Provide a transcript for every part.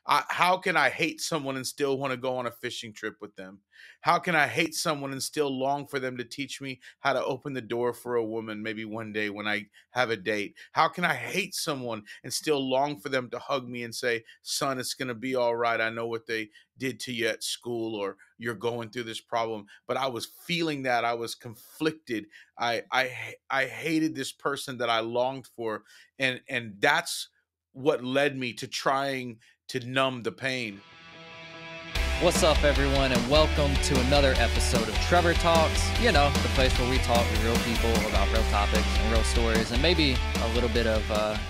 How can I hate someone and still want to go on a fishing trip with them? How can I hate someone and still long for them to teach me how to open the door for a woman maybe one day when I have a date? How can I hate someone and still long for them to hug me and say, son, it's going to be all right. I know what they did to you at school, or you're going through this problem. But I was feeling that. I was conflicted. I hated this person that I longed for. And that's what led me to trying to numb the pain. What's up, everyone, and welcome to another episode of Trevor Talks. You know, the place where we talk to real people about real topics and real stories, and maybe a little bit of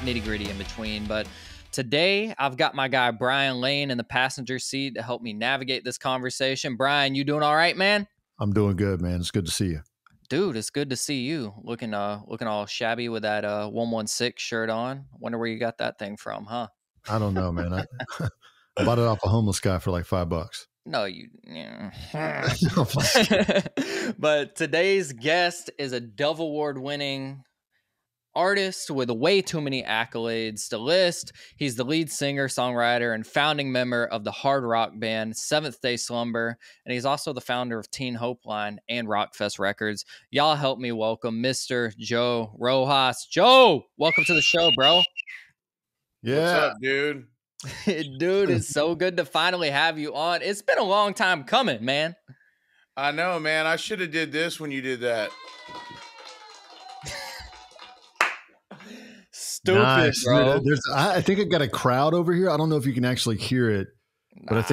nitty-gritty in between. But today, I've got my guy Brian Lane in the passenger seat to help me navigate this conversation. Brian, you doing all right, man? I'm doing good, man. It's good to see you. Dude, it's good to see you. Looking all shabby with that 116 shirt on. Wonder where you got that thing from, huh? I don't know, man. I bought it off a homeless guy for like $5. No, But today's guest is a Dove Award winning artist with way too many accolades to list. He's the lead singer, songwriter, and founding member of the hard rock band Seventh Day Slumber, and he's also the founder of Teen Hopeline and Rockfest Records. Y'all help me welcome Mr. Joe Rojas. Joe, welcome to the show, bro. Yeah. What's up, dude? Dude, it's so good to finally have you on. It's been a long time coming, man. I know, man. I should have did this when you did that. Stupid, nice, bro. I think I got a crowd over here. I don't know if you can actually hear it, but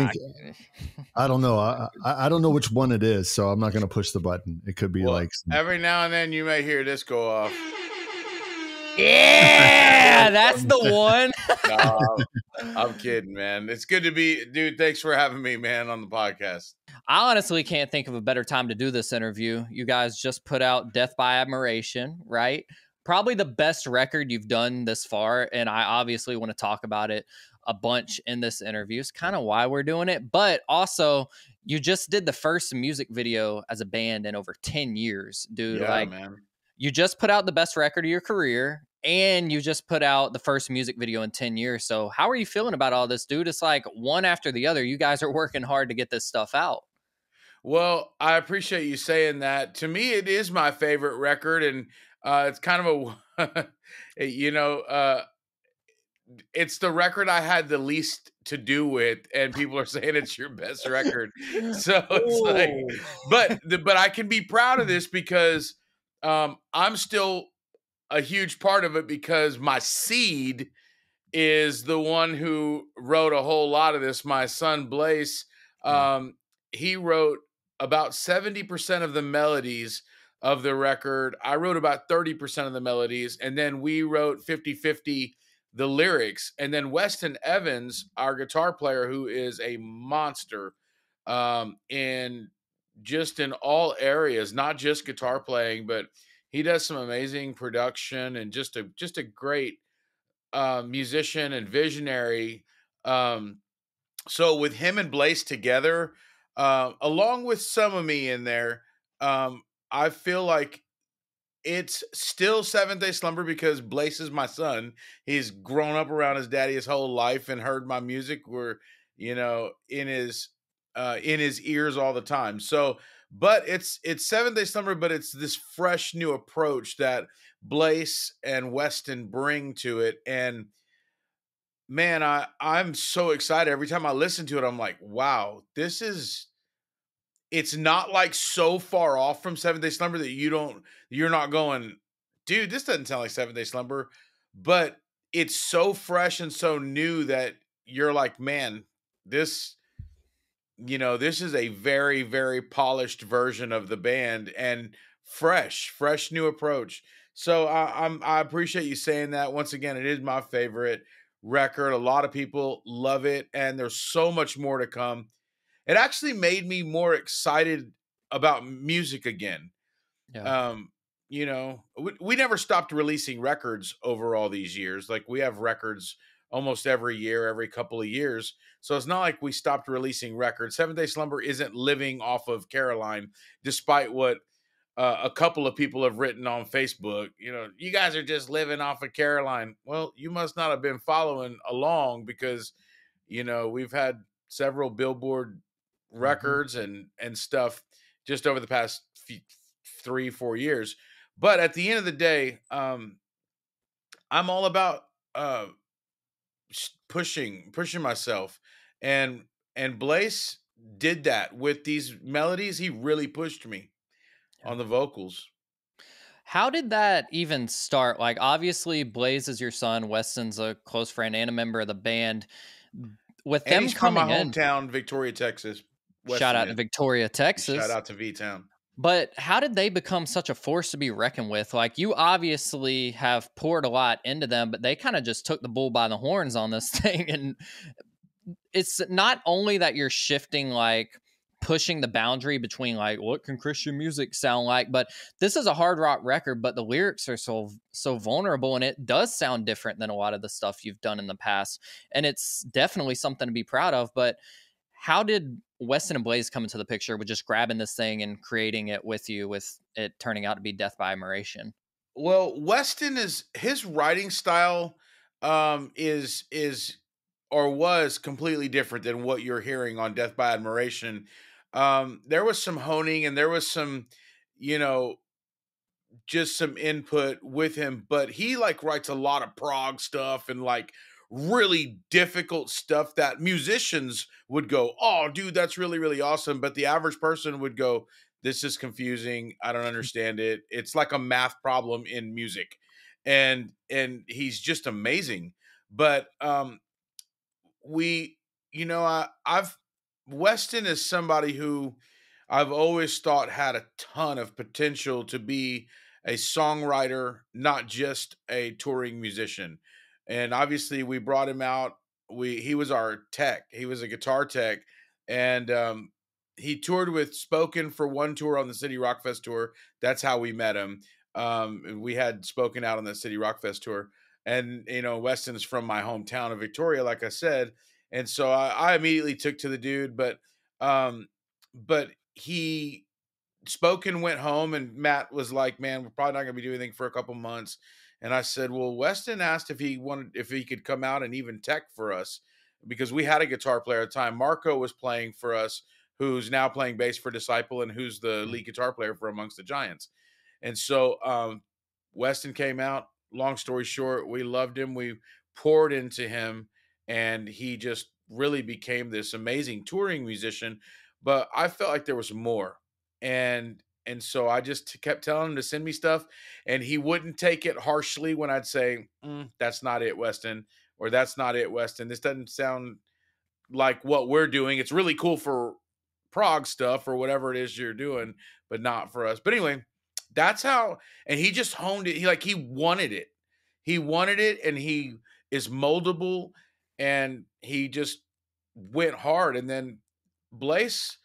I don't know. I don't know which one it is, so I'm not going to push the button. It could be every now and then you may hear this go off. Yeah, that's the one. No, I'm kidding, man. It's good to be, dude. Thanks for having me, man, on the podcast. I honestly can't think of a better time to do this interview. You guys just put out Death by Admiration, right? Probably the best record you've done this far, and I obviously want to talk about it a bunch in this interview. It's kind of why we're doing it, but also you just did the first music video as a band in over 10 years, dude. Yeah, man. You just put out the best record of your career, and you just put out the first music video in 10 years. So how are you feeling about all this, dude? It's like one after the other. You guys are working hard to get this stuff out. Well, I appreciate you saying that. To me, it is my favorite record, and it's kind of it's the record I had the least to do with, and people are saying it's your best record. So it's but I can be proud of this because I'm still a huge part of it, because my seed is the one who wrote a whole lot of this. My son Blaze, he wrote about 70% of the melodies of the record. I wrote about 30% of the melodies, and then we wrote 50-50 the lyrics. And then Weston Evans, our guitar player, who is a monster in all areas, not just guitar playing, but he does some amazing production and just a great musician and visionary. So with him and Blaze together, along with some of me in there, I feel like it's still Seventh Day Slumber because Blaze is my son. He's grown up around his daddy his whole life and heard my music in his ears all the time. So, but it's Seventh Day Slumber, but it's this fresh new approach that Blaze and Weston bring to it. And man, I'm so excited. Every time I listen to it, I'm like, wow, it's not like so far off from Seventh Day Slumber that you're not going, dude, this doesn't sound like Seventh Day Slumber, but it's so fresh and so new that you're like, man, this is a very, very polished version of the band and fresh new approach. So I appreciate you saying that. Once again, it is my favorite record. A lot of people love it, and there's so much more to come. It actually made me more excited about music again. Yeah. We never stopped releasing records over all these years. Like, we have records almost every year, every couple of years. So it's not like we stopped releasing records. Seventh Day Slumber isn't living off of Caroline, despite what a couple of people have written on Facebook. You guys are just living off of Caroline. Well, you must not have been following along, because we've had several Billboard records and stuff just over the past 3-4 years. But at the end of the day, I'm all about pushing myself, and Blaze did that with these melodies. He really pushed me on the vocals. How did that even start? Like, obviously, Blaze is your son. Weston's a close friend and a member of the band. With And them he's from my coming in, hometown, Victoria, Texas. shout out to Victoria, Texas. Shout out to V-Town. But how did they become such a force to be reckoned with? Like, you obviously have poured a lot into them, but they kind of just took the bull by the horns on this thing. And it's not only that you're shifting, like, pushing the boundary between, like, what can Christian music sound like, but this is a hard rock record, but the lyrics are so vulnerable, and it does sound different than a lot of the stuff you've done in the past, and it's definitely something to be proud of. But how did Weston and Blaze come into the picture with just grabbing this thing and creating it with you, with it turning out to be Death by Admiration? Well, Weston, his writing style is or was completely different than what you're hearing on Death by Admiration. There was some honing, and there was some, just some input with him, but he like writes a lot of prog stuff and like really difficult stuff that musicians would go, "Oh, dude, that's really, really awesome." But the average person would go, "This is confusing. I don't understand it. It's like a math problem in music." And he's just amazing. But I've Weston is somebody who I've always thought had a ton of potential to be a songwriter, not just a touring musician. And obviously we brought him out. He was our tech. He was a guitar tech. And he toured with Spoken for one tour on the City Rockfest tour. That's how we met him. We had Spoken out on the City Rockfest tour. And, Weston's from my hometown of Victoria, like I said. And so I immediately took to the dude, but he Spoken went home, and Matt was like, "Man, we're probably not going to be doing anything for a couple months." And I said, "Well, Weston asked if he could come out and even tech for us, because we had a guitar player at the time. Marco was playing for us, who's now playing bass for Disciple and who's the lead guitar player for Amongst the Giants." And so Weston came out. Long story short, we loved him. We poured into him, and he just really became this amazing touring musician. But I felt like there was more. And so I just kept telling him to send me stuff, and he wouldn't take it harshly when I'd say, "That's not it, Weston," or "That's not it, Weston. This doesn't sound like what we're doing. It's really cool for prog stuff or whatever it is you're doing, but not for us." But anyway, that's how, and he just honed it. He wanted it. He wanted it, and he is moldable, and he just went hard. And then Blaze,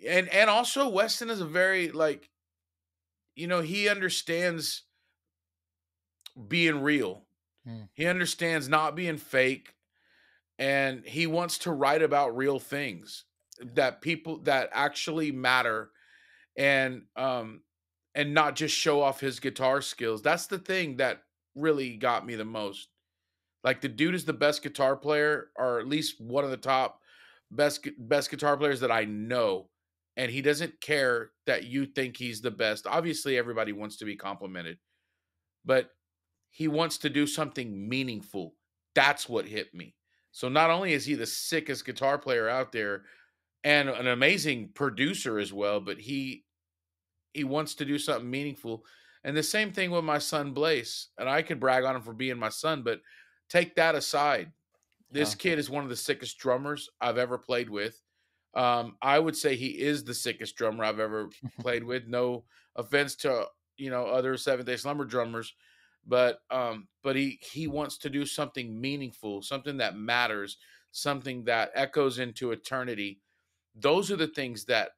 and also Weston is a very he understands being real. He understands not being fake, and he wants to write about real things that people that actually matter, and not just show off his guitar skills. That's the thing that really got me the most. Like, the dude is the best guitar player, or at least one of the top best guitar players that I know. And he doesn't care that you think he's the best. Obviously, everybody wants to be complimented, but he wants to do something meaningful. That's what hit me. So not only is he the sickest guitar player out there and an amazing producer as well, but he wants to do something meaningful. And the same thing with my son Blaze. And I could brag on him for being my son, but take that aside. This kid is one of the sickest drummers I've ever played with. I would say he is the sickest drummer I've ever played with. No offense to other Seventh-day Slumber drummers, but he wants to do something meaningful, something that matters, something that echoes into eternity. Those are the things that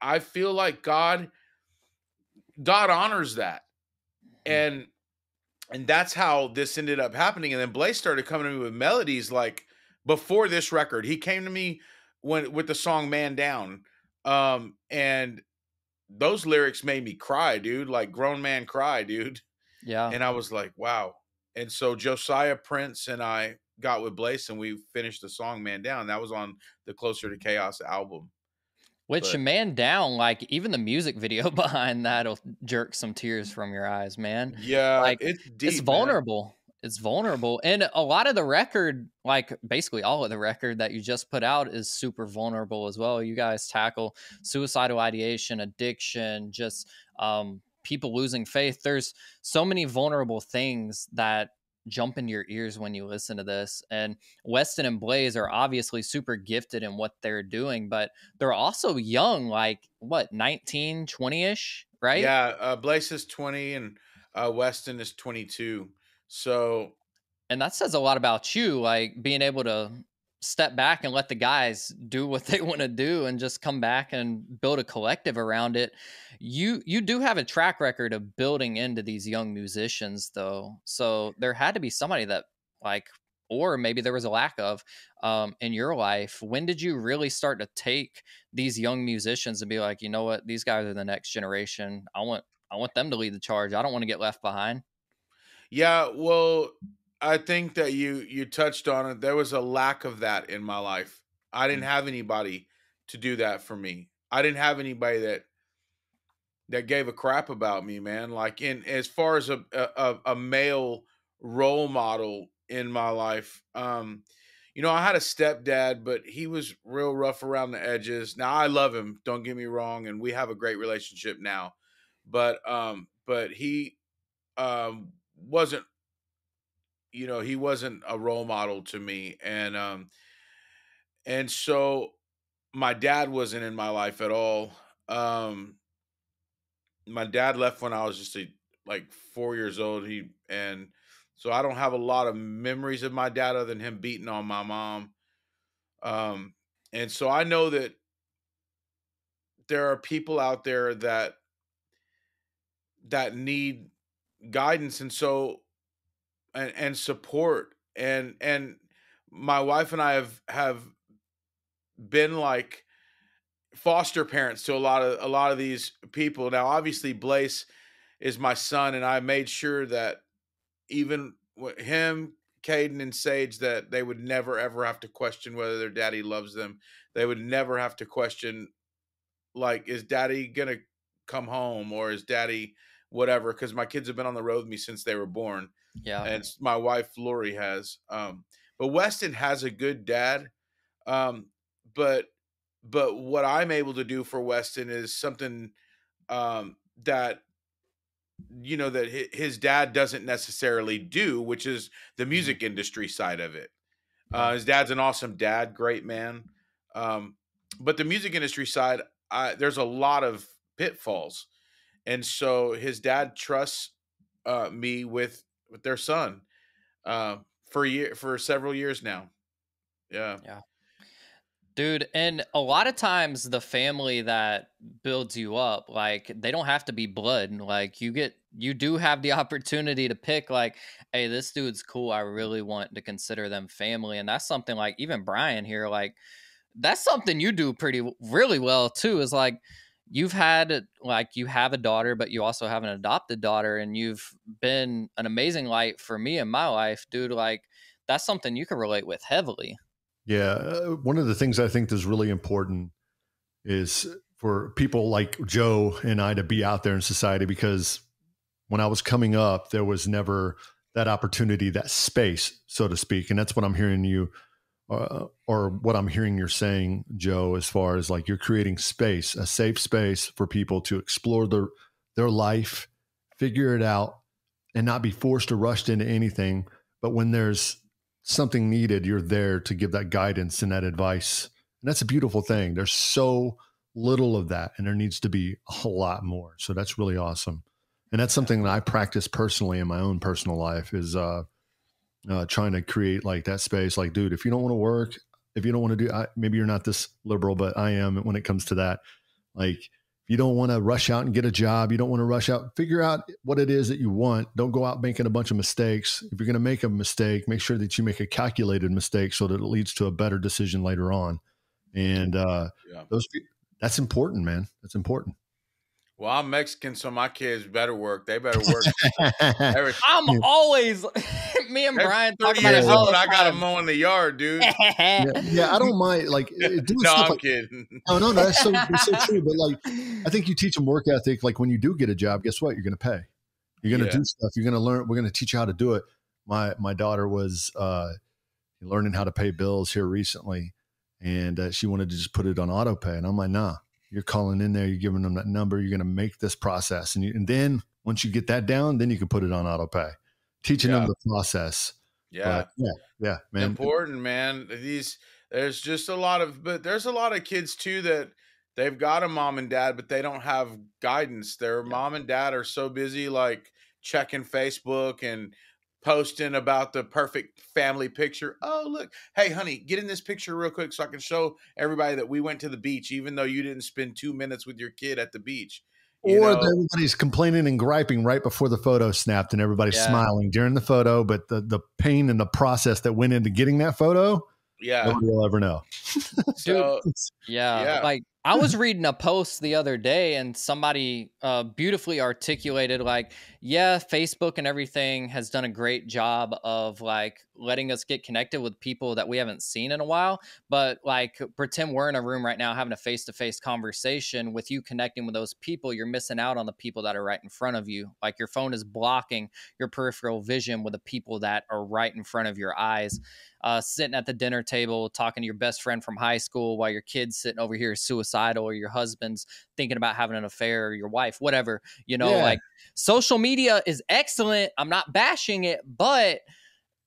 I feel like God honors that, and that's how this ended up happening. And then Blaze started coming to me with melodies like before this record. He came to me with the song "Man Down," and those lyrics made me cry, dude. Like grown man cry, dude. Yeah. And I was like, wow. And so Josiah Prince and I got with Blaze and we finished the song Man Down. That was on the Closer to Chaos album. Which But Man Down, like even the music video behind that'll jerk some tears from your eyes, man. yeah, Like it's it's deep, man. vulnerable. It's vulnerable. And a lot of the record, like basically all of the record that you just put out is super vulnerable as well. You guys tackle suicidal ideation, addiction, just people losing faith. There's so many vulnerable things that jump into your ears when you listen to this. And Weston and Blaze are obviously super gifted in what they're doing, but they're also young, like what, 19, 20-ish, right? Yeah, Blaze is 20 and Weston is 22. So, and that says a lot about you, like being able to step back and let the guys do what they want to do and just come back and build a collective around it. You do have a track record of building into these young musicians though. So there had to be somebody that like, or maybe there was a lack of in your life. When did you really start to take these young musicians and be like, you know what, these guys are the next generation. I want them to lead the charge. I don't want to get left behind. yeah, well, I think that you touched on it. There was a lack of that in my life. I didn't have anybody to do that for me. I didn't have anybody that gave a crap about me, man. Like in as far as a male role model in my life. You know, I had a stepdad, but he was real rough around the edges. Now I love him, don't get me wrong, and we have a great relationship now. But he wasn't, you know, he wasn't a role model to me. And so my dad wasn't in my life at all. My dad left when I was just like 4 years old. And so I don't have a lot of memories of my dad other than him beating on my mom. And so I know that there are people out there that need guidance and so and support. And my wife and I have been like foster parents to a lot of these people. Now, obviously, Blaze is my son, and I made sure that even him, Caden, and Sage, that they would never ever have to question whether their daddy loves them. They would never have to question, like, is daddy gonna come home or is daddy whatever? Because my kids have been on the road with me since they were born. Yeah. And my wife Lori has. But Weston has a good dad. But what I'm able to do for Weston is something that, you know, that his dad doesn't necessarily do, which is the music industry side of it. His dad's an awesome dad, great man. But the music industry side, there's a lot of pitfalls. And so his dad trusts me with their son for several years now. Yeah. Yeah. Dude, and a lot of times the family that builds you up, like they don't have to be blood. Like you do have the opportunity to pick like, hey, this dude's cool. I really want to consider them family. And that's something like even Brian here, like that's something you do really well too, is like you have a daughter, but you also have an adopted daughter, and you've been an amazing light for me in my life, dude. Like that's something you can relate with heavily. Yeah. One of the things I think is really important is for people like Joe and I to be out there in society, because when I was coming up, there was never that opportunity, that space, so to speak. And that's what I'm hearing you or what I'm hearing you're saying, Joe, as far as like you're creating space, a safe space for people to explore their life, figure it out, and not be forced or rushed into anything. But when there's something needed, you're there to give that guidance and that advice. And that's a beautiful thing. There's so little of that, and there needs to be a lot more. So that's really awesome. And that's something that I practice personally in my own personal life is trying to create like that space. Like, dude, if you don't want to work, if you don't want to do, maybe you're not this liberal, but I am when it comes to that. Like, you don't want to rush out and get a job. You don't want to rush out. Figure out what it is that you want. Don't go out making a bunch of mistakes. If you're going to make a mistake, make sure that you make a calculated mistake so that it leads to a better decision later on. And that's important, man. That's important. Well, I'm Mexican, so my kids better work. They better work. I'm always me and Brian talk 30 about it years all old. the I got to time. mow in the yard, dude. Yeah, I don't mind like doing No, stuff I'm like. kidding. No, that's so true. But like, I think you teach them work ethic. Like when you do get a job, guess what? You're going to pay. You're going to do stuff. You're going to learn. We're going to teach you how to do it. My daughter was learning how to pay bills here recently, and she wanted to just put it on auto pay. And I'm like, nah, you're calling in there. You're giving them that number. You're going to make this process. And then once you get that down, then you can put it on auto pay, teaching them the process. Yeah. But yeah, man. Important, man. There's just there's a lot of kids too that they've got a mom and dad, but they don't have guidance. Their mom and dad are so busy like checking Facebook and posting about the perfect family picture. Oh, look. Hey, honey, get in this picture real quick so I can show everybody that we went to the beach, even though you didn't spend 2 minutes with your kid at the beach. Or everybody's complaining and griping right before the photo snapped and everybody's smiling during the photo, but the pain and the process that went into getting that photo, nobody will ever know. Dude, like I was reading a post the other day and somebody beautifully articulated like, yeah, Facebook and everything has done a great job of like letting us get connected with people that we haven't seen in a while. But like pretend we're in a room right now having a face-to-face conversation with you connecting with those people. You're missing out on the people that are right in front of you. Like your phone is blocking your peripheral vision with the people that are right in front of your eyes. Sitting at the dinner table, talking to your best friend from high school while your kid's sitting over here suicidal or your husband's thinking about having an affair or your wife, whatever, like social media is excellent. I'm not bashing it, but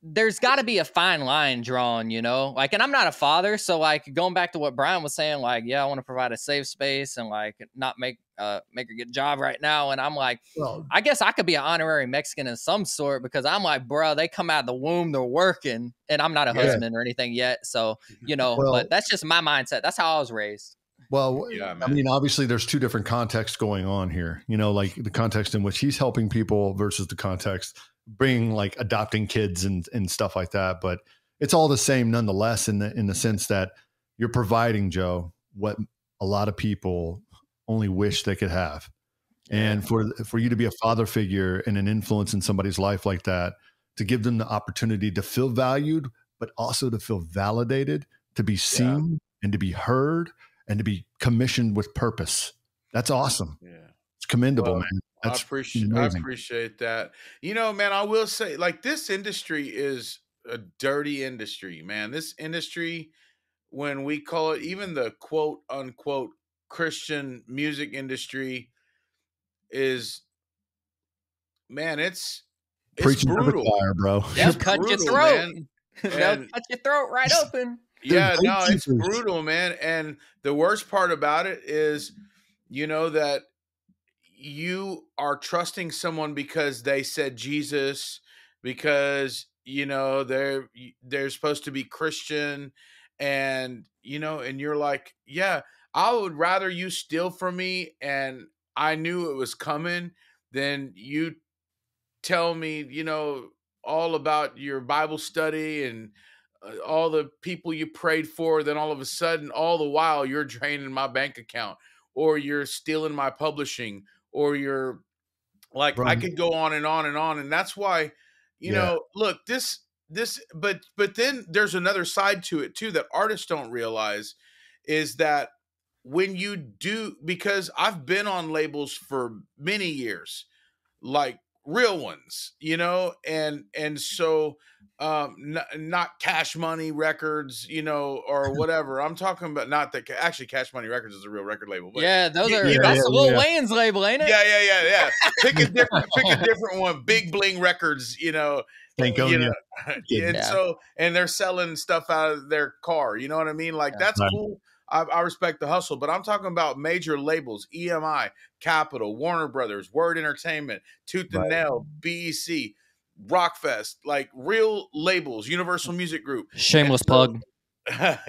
there's got to be a fine line drawn, like, and I'm not a father. So like going back to what Brian was saying, like, yeah, I want to provide a safe space and like not make her get a job right now. And I'm like, well, I guess I could be an honorary Mexican in some sort because I'm like, bro, they come out of the womb, they're working and I'm not a husband or anything yet. So, but that's just my mindset. That's how I was raised. Well, I mean, obviously there's two different contexts going on here, like the context in which he's helping people versus the context bringing like adopting kids and stuff like that. But it's all the same nonetheless in the sense that you're providing, Joe, what a lot of people only wish they could have. And for you to be a father figure and an influence in somebody's life like that, to give them the opportunity to feel valued, but also to feel validated, to be seen and to be heard and to be commissioned with purpose. That's awesome. Yeah. It's commendable, man. That's I appreciate that. Man, I will say like this industry is a dirty industry, man. This industry, when we call it even the quote unquote Christian music industry is, man, it's preaching brutal, to the choir, bro. They'll cut your throat. They'll cut your throat right open. Yeah, no, it's brutal, man. And the worst part about it is, that you are trusting someone because they said Jesus, because they're supposed to be Christian, and and you're like, yeah, I would rather you steal from me and I knew it was coming than you tell me all about your Bible study and all the people you prayed for, then all of a sudden all the while you're draining my bank account or you're stealing my publishing or you're like, I could go on and on and on. And that's why, look, but then there's another side to it too, that artists don't realize is that when you do, because I've been on labels for many years, like real ones, and so, not Cash Money Records, or whatever. I'm talking about not that actually Cash Money Records is a real record label, but those are that's Lil Wayne's label, ain't it? Yeah. Pick a different one. Big Bling Records, and so they're selling stuff out of their car. You know what I mean? Like that's cool. I respect the hustle, but I'm talking about major labels: EMI, Capitol, Warner Brothers, Word Entertainment, Tooth and Nail, BEC. Rockfest, like real labels, Universal Music Group. Shameless plug.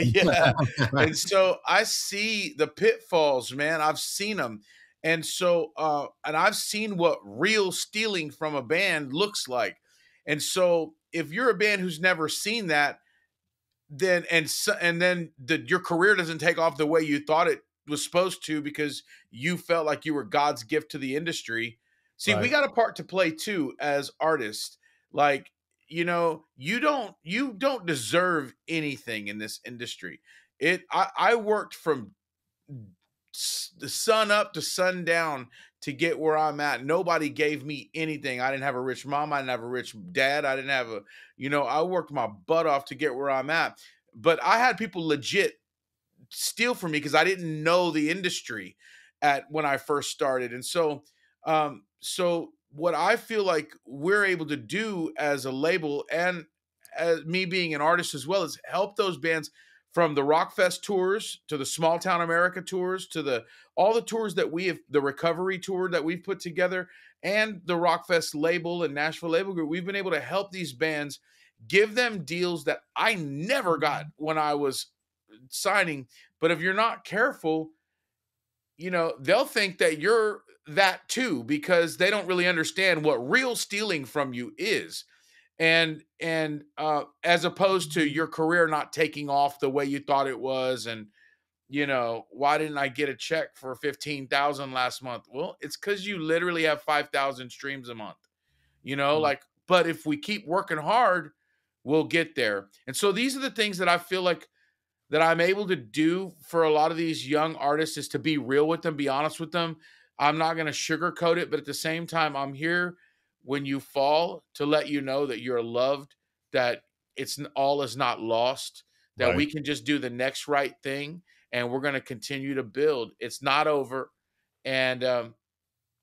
Yeah. And so I see the pitfalls, man. I've seen them. And so, and I've seen what real stealing from a band looks like. And so if you're a band who's never seen that, then, then your career doesn't take off the way you thought it was supposed to, because you felt like you were God's gift to the industry. See, we Right. got a part to play too as artists. Like, you know, you don't deserve anything in this industry. I worked from the sun up to sundown to get where I'm at. Nobody gave me anything. I didn't have a rich mom. I didn't have a rich dad. I didn't have a, you know, I worked my butt off to get where I'm at. But I had people legit steal from me because I didn't know the industry at when I first started. And so what I feel like we're able to do as a label, and as me being an artist as well, is help those bands from the Rockfest tours to the Small Town America tours to the all the tours that we have, the recovery tour that we've put together, and the Rockfest label and Nashville label group. We've been able to help these bands, give them deals that I never got when I was signing. But if you're not careful, you know, they'll think that you're that too, because they don't really understand what real stealing from you is. And as opposed to your career not taking off the way you thought it was. And, you know, why didn't I get a check for 15,000 last month? Well, it's because you literally have 5,000 streams a month, you know, like, but if we keep working hard, we'll get there. And so these are the things that I feel like that I'm able to do for a lot of these young artists, is to be real with them, be honest with them. I'm not going to sugarcoat it, but at the same time, I'm here when you fall to let you know that you're loved, that it's all is not lost, that Right. we can just do the next right thing, and we're going to continue to build. It's not over. And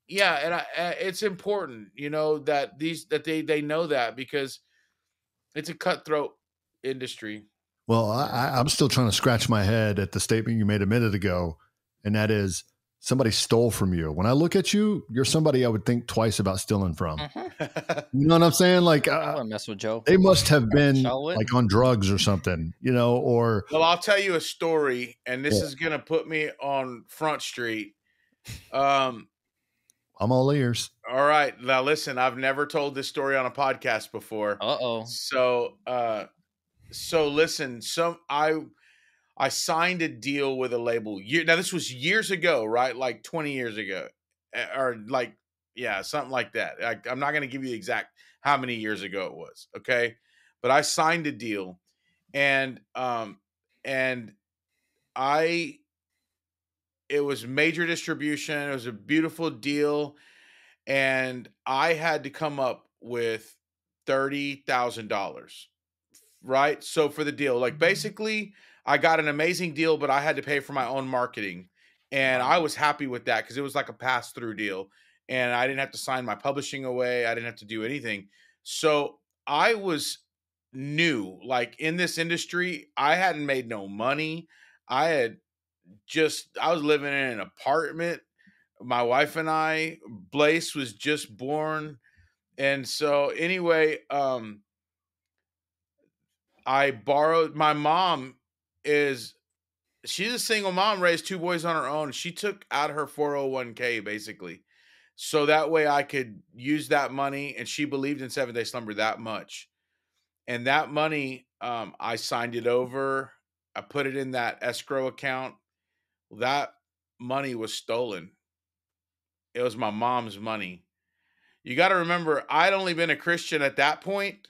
yeah, and it's important, you know, that they know that, because it's a cutthroat industry. Well, I'm still trying to scratch my head at the statement you made a minute ago, and that is somebody stole from you. When I look at you, you're somebody I would think twice about stealing from. You know what I'm saying? Like, I wouldn't mess with Joe. they must have been Shall we? like on drugs or something, you know, or Well, I'll tell you a story, and this Yeah. is going to put me on Front Street. Um, I'm all ears. all right. Now, listen, I've never told this story on a podcast before. Uh-oh. So listen, I signed a deal with a label. Now, this was years ago, right? Like 20 years ago, or like, yeah, something like that. I'm not going to give you the exact how many years ago it was. Okay. But I signed a deal, and it was major distribution. It was a beautiful deal. And I had to come up with $30,000, right? So for the deal, like, basically I got an amazing deal, but I had to pay for my own marketing. And I was happy with that because it was like a pass through deal, and I didn't have to sign my publishing away. I didn't have to do anything. So I was new, like, in this industry. I hadn't made no money. I was living in an apartment. My wife and I, Blaze was just born. And so anyway, I borrowed, my mom she's a single mom, raised two boys on her own. She took out her 401k basically. So that way I could use that money, and she believed in 7-Day Slumber that much. And that money, I signed it over. I put it in that escrow account. That money was stolen. It was my mom's money. You got to remember, I'd only been a Christian at that point,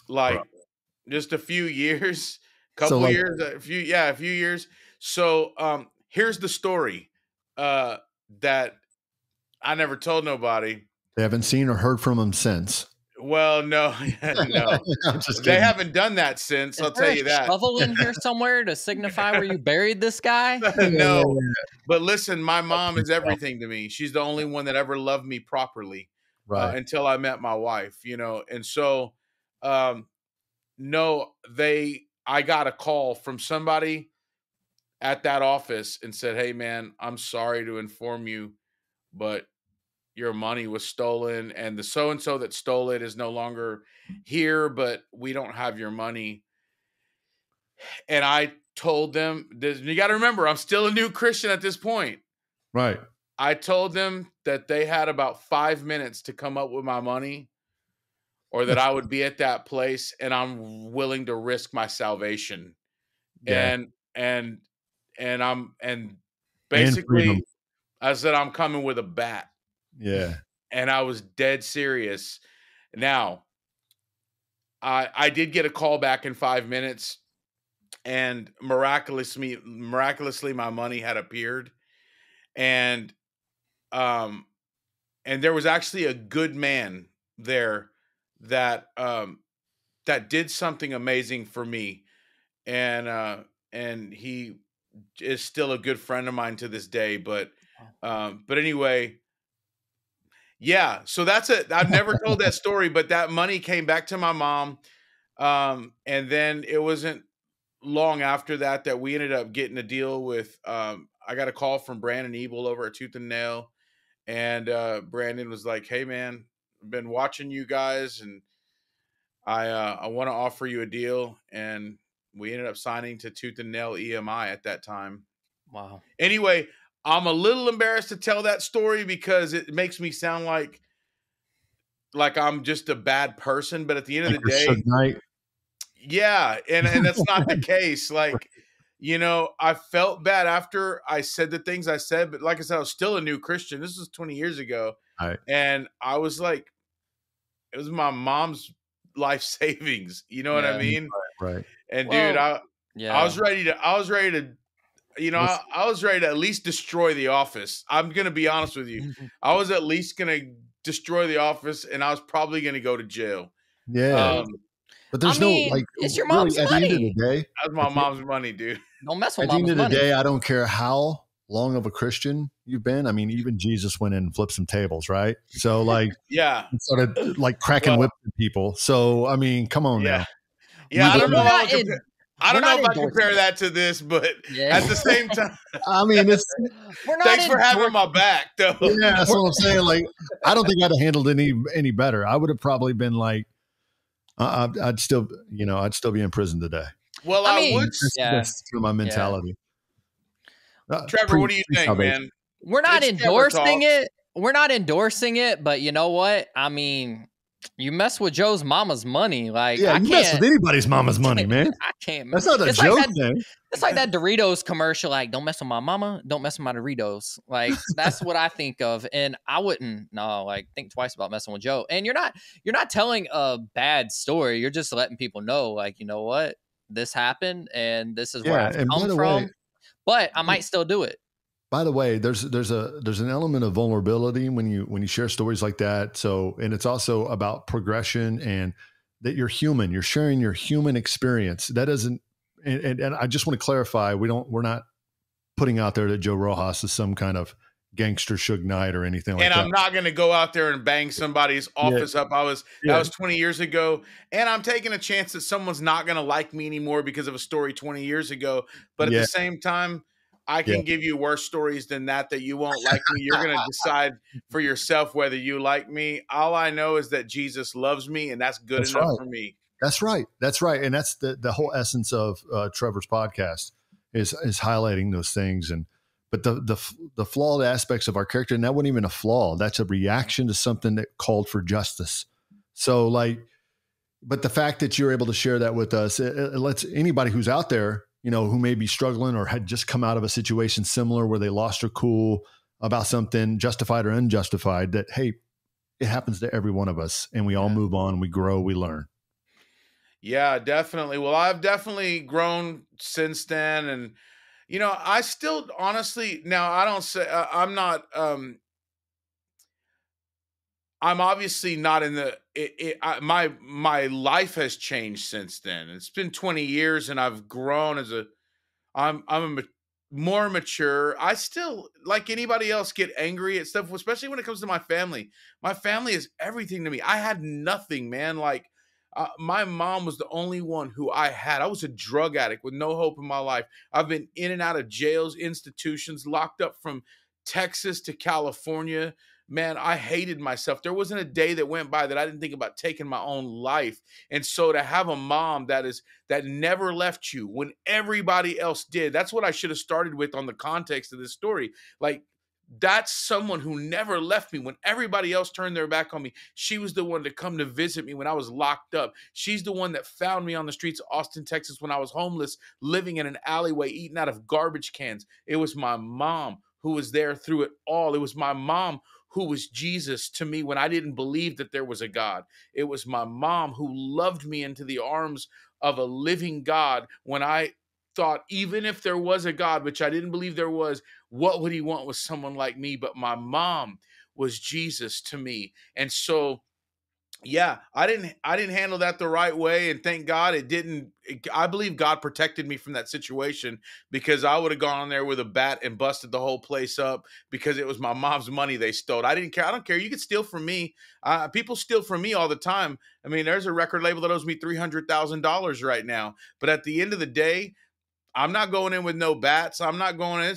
like just a few years, years, a few years. So here's the story that I never told nobody. They haven't seen or heard from him since. Well, no, no, I'm just they kidding. haven't done that since. I'll tell you that. Shovel in here somewhere to signify where you buried this guy? No, but listen, my mom is everything to me. She's the only one that ever loved me properly, Right. until I met my wife, you know. And so, no, I got a call from somebody at that office and said, "Hey, man, I'm sorry to inform you, but your money was stolen, and the so-and-so that stole it is no longer here, but we don't have your money." And I told them, you got to remember, I'm still a new Christian at this point. Right. I told them that they had about 5 minutes to come up with my money, or that I would be at that place, and I'm willing to risk my salvation. Yeah. And Basically, I said, I'm coming with a bat. Yeah. And I was dead serious. Now, I did get a call back in 5 minutes, and miraculously, my money had appeared. And there was actually a good man there that that did something amazing for me. And he is still a good friend of mine to this day. But anyway, yeah. So that's it. I've never told that story, but that money came back to my mom. And then it wasn't long after that we ended up getting a deal with. I got a call from Brandon Ebel over at Tooth and Nail, and Brandon was like, "Hey, man, I've been watching you guys, and I want to offer you a deal." And we ended up signing to Tooth and Nail EMI at that time. Wow. Anyway, I'm a little embarrassed to tell that story because it makes me sound like I'm just a bad person. But at the end of the day, yeah, and that's not the case. Like, I felt bad after I said the things I said, but like I said, I was still a new Christian. This was 20 years ago. Right. And I was like, it was my mom's life savings. You know what I mean? Right. And dude, I was ready to, I was ready to at least destroy the office. I'm going to be honest with you. I was at least going to destroy the office, and I was probably going to go to jail. Yeah. But there's it's your mom's really, money. At the end of the day, that's my mom's money, dude. Don't mess with at the mom's end of money. the day, I don't care how long of a Christian you've been. I mean, even Jesus went in and flipped some tables, right? So yeah, started cracking whips at people. So I mean, come on now. Yeah, I don't know if I compare that to this, but at the same time, I mean, thanks for having my back, though. Yeah, that's what I'm saying. I don't think I'd have handled any better. I would have probably been like, I'd still be in prison today. Well, I would. That's my mentality. Trevor, what do you think, man? We're not endorsing it. We're not endorsing it, but you know what? I mean, you mess with Joe's mama's money. You mess with anybody's mama's money, man. I can't. That's not a joke, man. It's like that Doritos commercial. Like, don't mess with my mama. Don't mess with my Doritos. Like, that's what I think of. And I wouldn't, think twice about messing with Joe. And you're not telling a bad story. You're just letting people know, like, you know what? This happened, and this is where I've come from. But I might still do it. By the way, there's an element of vulnerability when you share stories like that. So, and it's also about progression and that you're human. You're sharing your human experience. That doesn't. And I just want to clarify, we're not putting out there that Joe Rojas is some kind of gangster Suge Knight or anything like that. And I'm not going to go out there and bang somebody's office up. That was 20 years ago. And I'm taking a chance that someone's not going to like me anymore because of a story 20 years ago. But at the same time, I can give you worse stories than that you won't like me. You're going to decide for yourself whether you like me. All I know is that Jesus loves me, and that's good enough for me. That's right. That's right. And that's the whole essence of Trevor's podcast is highlighting those things. But the flawed aspects of our character, and that wasn't even a flaw. That's a reaction to something that called for justice. So but the fact that you're able to share that with us, it lets anybody who's out there, who may be struggling or had just come out of a situation similar where they lost their cool about something, justified or unjustified, that, hey, it happens to every one of us, and we all move on, we grow, we learn. Yeah, definitely. Well, I've definitely grown since then. And, I still honestly, now I don't say I'm not, I'm obviously not in my life has changed since then. It's been 20 years and I've grown I'm more mature. I still, like anybody else, get angry at stuff, especially when it comes to my family. My family is everything to me. I had nothing, man. My mom was the only one who I had. I was a drug addict with no hope in my life. I've been in and out of jails, institutions, locked up from Texas to California. Man, I hated myself. There wasn't a day that went by that I didn't think about taking my own life. And so to have a mom that never left you when everybody else did, that's what I should have started with on the context of this story. Like, that's someone who never left me when everybody else turned their back on me. She was the one to come to visit me when I was locked up. She's the one that found me on the streets of Austin, Texas, when I was homeless, living in an alleyway, eating out of garbage cans. It was my mom who was there through it all. It was my mom who was Jesus to me when I didn't believe that there was a God. It was my mom who loved me into the arms of a living God when I thought, even if there was a God, which I didn't believe there was, what would he want with someone like me? But my mom was Jesus to me. And so, yeah, I didn't handle that the right way. And thank God I believe God protected me from that situation, because I would have gone on there with a bat and busted the whole place up, because it was my mom's money they stole. I didn't care. I don't care. You could steal from me. People steal from me all the time. I mean, there's a record label that owes me $300,000 right now. But at the end of the day, I'm not going in with no bats. I'm not going in.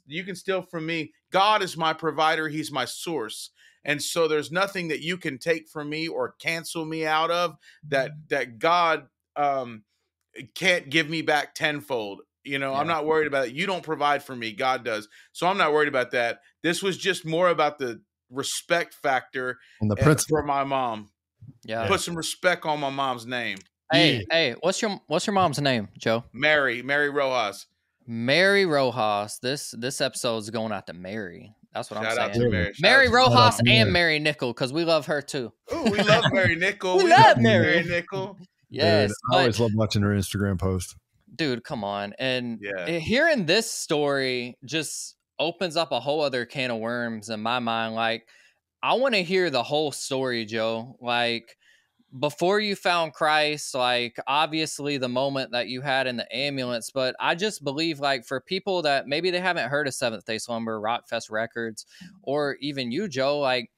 You can steal from me. God is my provider. He's my source. And so there's nothing that you can take from me or cancel me out of that God can't give me back tenfold. You know, Yeah. I'm not worried about it. You don't provide for me. God does. So I'm not worried about that. This was just more about the respect factor And the principle. for my mom. Yeah. Put some respect on my mom's name. Hey, what's your mom's name, Joe? Mary Rojas. Mary Rojas. This episode is going out to Mary. That's what Shout I'm out saying. to Mary. Mary Shout out to Rojas Mary. and Mary Nickel, because we love her too. Oh, we love Mary Nickel. We love Mary Mary. Nickel. Yes, Dude, I always love watching her Instagram post. dude, come on. And Yeah. hearing this story just opens up a whole other can of worms in my mind. Like, I want to hear the whole story, Joe. Like, before you found Christ, like, obviously the moment that you had in the ambulance, but I just believe, like, for people that maybe they haven't heard of Seventh Day Slumber, Rockfest Records, or even you, Joe, like,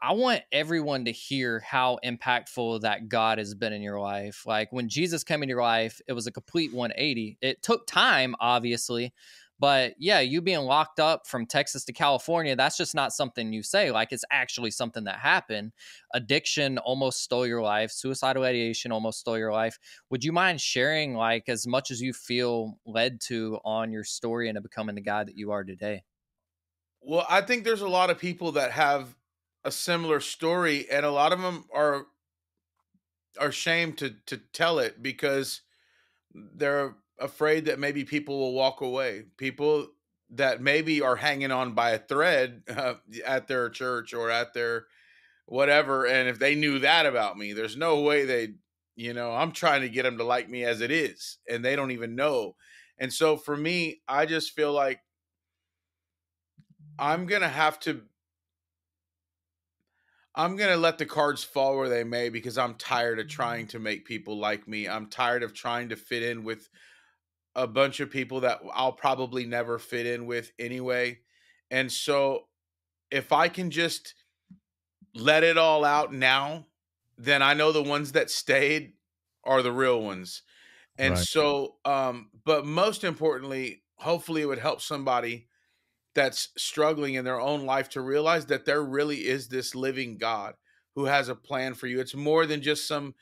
I want everyone to hear how impactful that God has been in your life. Like, when Jesus came in your life, it was a complete 180. It took time, obviously, but yeah, you being locked up from Texas to California, that's just not something you say. Like, it's actually something that happened. Addiction almost stole your life. Suicidal ideation almost stole your life. Would you mind sharing, like, as much as you feel led to on your story into becoming the guy that you are today? Well, I think there's a lot of people that have a similar story, and a lot of them are ashamed to tell it because they're afraid that maybe people will walk away. People that maybe are hanging on by a thread at their church or at their whatever. And if they knew that about me, there's no way I'm trying to get them to like me as it is, and they don't even know. And so for me, I just feel like I'm going to let the cards fall where they may, because I'm tired of trying to make people like me. I'm tired of trying to fit in with a bunch of people that I'll probably never fit in with anyway. And so if I can just let it all out now, then I know the ones that stayed are the real ones. And Right. so, but most importantly, hopefully it would help somebody that's struggling in their own life to realize that there really is this living God who has a plan for you. It's more than just some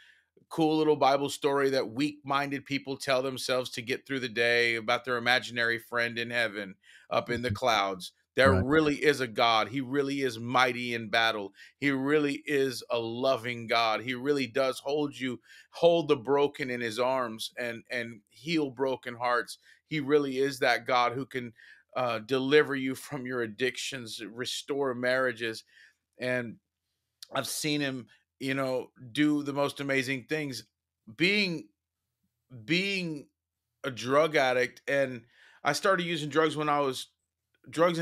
cool little Bible story that weak-minded people tell themselves to get through the day about their imaginary friend in heaven up in the clouds. There Right. really is a God. He really is mighty in battle. He really is a loving God. He really does hold the broken in his arms and heal broken hearts. He really is that God who can deliver you from your addictions, restore marriages. And I've seen him, do the most amazing things. Being a drug addict, and I started using drugs and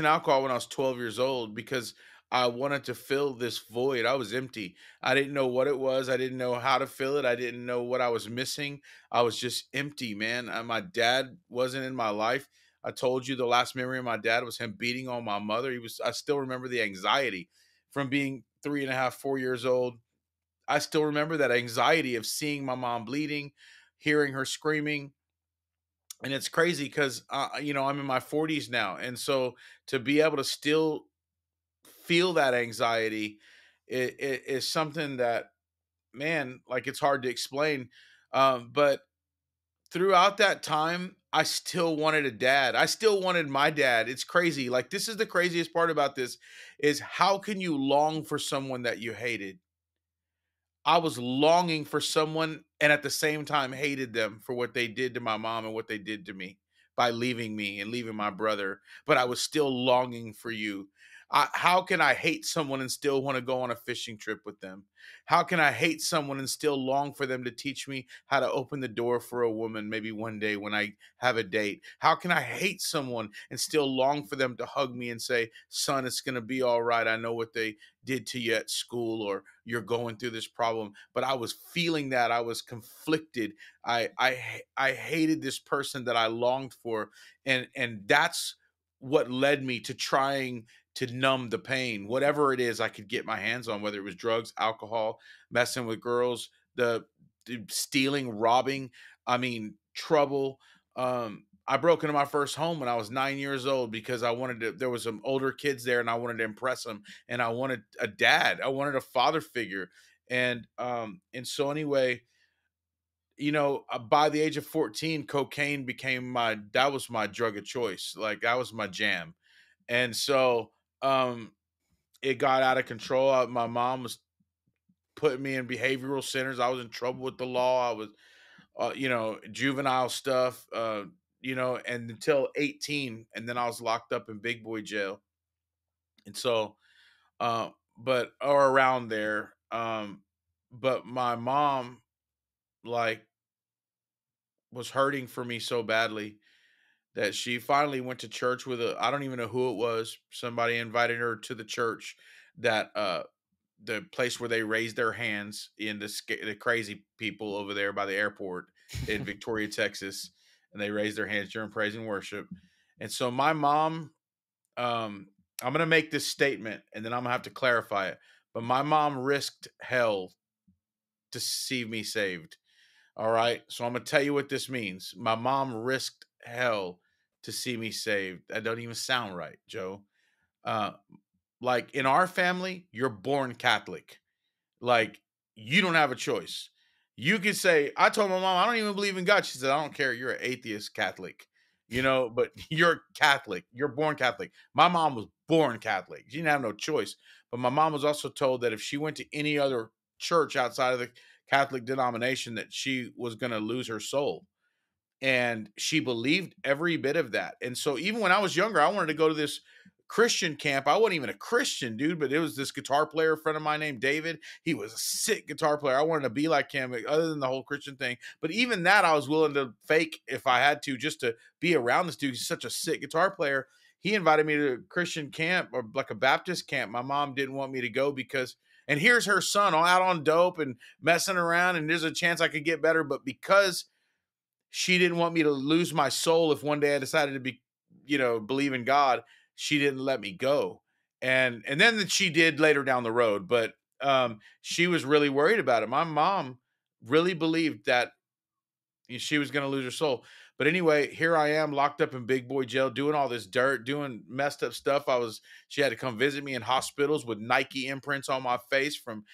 alcohol when I was 12 years old because I wanted to fill this void. I was empty. I didn't know what it was. I didn't know how to fill it. I didn't know what I was missing. I was just empty, man. My dad wasn't in my life. I told you the last memory of my dad was him beating on my mother. I still remember the anxiety from being 3.5, 4 years old. I still remember that anxiety of seeing my mom bleeding, hearing her screaming. And it's crazy because, I'm in my 40s now. And so to be able to still feel that anxiety, it is something that, man, like, it's hard to explain. But throughout that time, I still wanted a dad. I still wanted my dad. It's crazy. Like, this is the craziest part about this, is how can you long for someone that you hated? I was longing for someone and at the same time hated them for what they did to my mom and what they did to me by leaving me and leaving my brother. But I was still longing for you. How can I hate someone and still want to go on a fishing trip with them? How can I hate someone and still long for them to teach me how to open the door for a woman maybe one day when I have a date? How can I hate someone and still long for them to hug me and say, son, it's going to be all right. I know what they did to you at school, or you're going through this problem. But I was feeling that. I was conflicted. I hated this person that I longed for. And that's what led me to trying to numb the pain, whatever it is I could get my hands on, whether it was drugs, alcohol, messing with girls, the stealing, robbing, I mean, trouble. I broke into my first home when I was 9 years old because I wanted to, there was some older kids there and I wanted to impress them, and I wanted a dad. I wanted a father figure. And so anyway, by the age of 14, cocaine became that was my drug of choice. Like, that was my jam. And so, it got out of control. My mom was putting me in behavioral centers. I was in trouble with the law. I was, juvenile stuff, and until 18, and then I was locked up in big boy jail. And so, or around there. But my mom, like, was hurting for me so badly that she finally went to church with I don't even know who it was. Somebody invited her to the church that, the place where they raise their hands in the crazy people over there by the airport in Victoria, Texas. And they raise their hands during praise and worship. And so my mom, I'm going to make this statement and then I'm going to have to clarify it. But my mom risked hell to see me saved. All right. So I'm going to tell you what this means. My mom risked hell to see me saved. That don't even sound right, Joe. Like, in our family, you're born Catholic. Like, you don't have a choice. You could say, I told my mom, I don't even believe in God. She said, I don't care. You're an atheist Catholic, but you're Catholic. You're born Catholic. My mom was born Catholic. She didn't have no choice. But my mom was also told that if she went to any other church outside of the Catholic denomination, that she was going to lose her soul. And she believed every bit of that. And so even when I was younger, I wanted to go to this Christian camp. I wasn't even a Christian, dude, but it was this guitar player, a friend of mine named David. He was a sick guitar player. I wanted to be like him, other than the whole Christian thing. But even that, I was willing to fake if I had to, just to be around this dude. He's such a sick guitar player. He invited me to a Christian camp, or like a Baptist camp. My mom didn't want me to go because, and here's her son all out on dope and messing around, and there's a chance I could get better. But because she didn't want me to lose my soul if one day I decided to be, believe in God, she didn't let me go. And then that she did later down the road, but she was really worried about it. My mom really believed that she was going to lose her soul. But anyway, here I am locked up in big boy jail, doing all this dirt, doing messed up stuff. She had to come visit me in hospitals with Nike imprints on my face from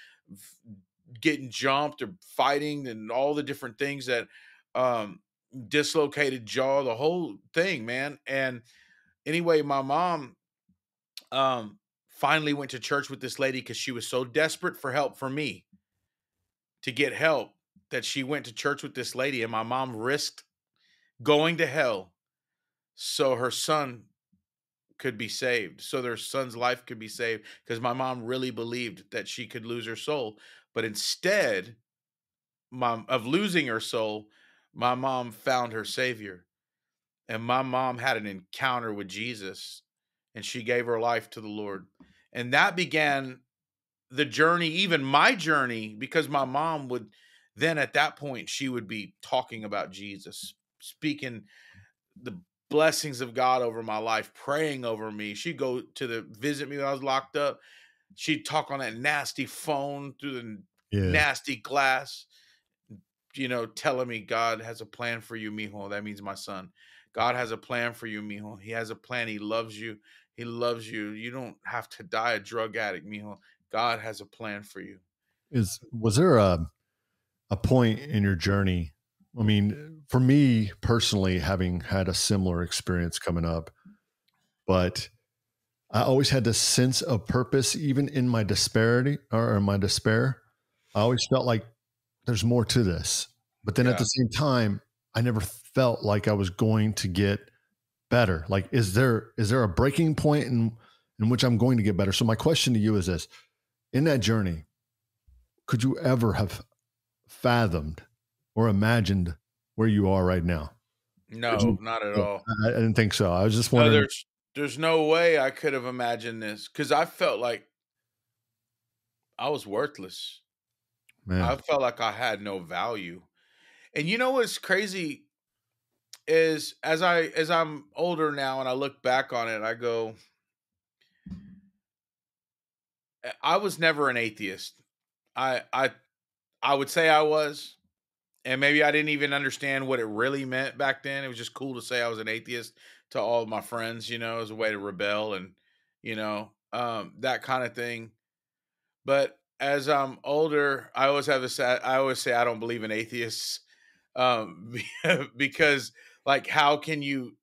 getting jumped or fighting and all the different things that, dislocated jaw, the whole thing, man. And anyway, my mom finally went to church with this lady because she was so desperate for help from me to get help that she went to church with this lady, and my mom risked going to hell so her son could be saved, so their son's life could be saved, because my mom really believed that she could lose her soul. But instead of losing her soul, my mom found her Savior. And my mom had an encounter with Jesus, and she gave her life to the Lord. And that began the journey, even my journey, because my mom would then, at that point, she would be talking about Jesus, speaking the blessings of God over my life, praying over me. She'd go to visit me when I was locked up. She'd talk on that nasty phone through the nasty glass, telling me God has a plan for you, mijo. That means my son. God has a plan for you, mijo. He has a plan. He loves you. He loves you. You don't have to die a drug addict, mijo. God has a plan for you. Was there a point in your journey I mean, for me personally, having had a similar experience coming up, but I always had this sense of purpose, even in my disparity or in my despair. I always felt like there's more to this. But then at the Yeah. same time, I never felt like I was going to get better. Like, is there a breaking point in which I'm going to get better? So my question to you is this: in that journey, could you ever have fathomed or imagined where you are right now? No, not at all. I didn't think so. I was just No, wondering. there's no way I could have imagined this because I felt like I was worthless. I Man, felt like I had no value. And you know what's crazy is as I'm older now and I look back on it, I go, I was never an atheist. I I I would say I was, and maybe I didn't even understand what it really meant back then. It was just cool to say I was an atheist to all of my friends, as a way to rebel and that kind of thing. But as I'm older, I always say I don't believe in atheists, um, because like how can you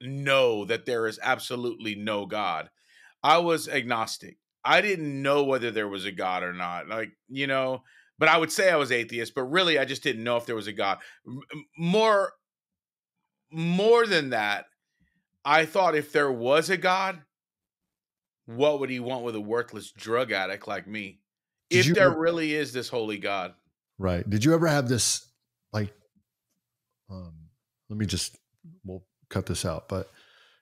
know that there is absolutely no God? I was agnostic. I didn't know whether there was a God or not. But I would say I was atheist, but really I just didn't know if there was a God. More more than that, I thought if there was a God, what would he want with a worthless drug addict like me? did If you there really is this holy God. right? Did you ever have this like? Um, let me just we'll cut this out. But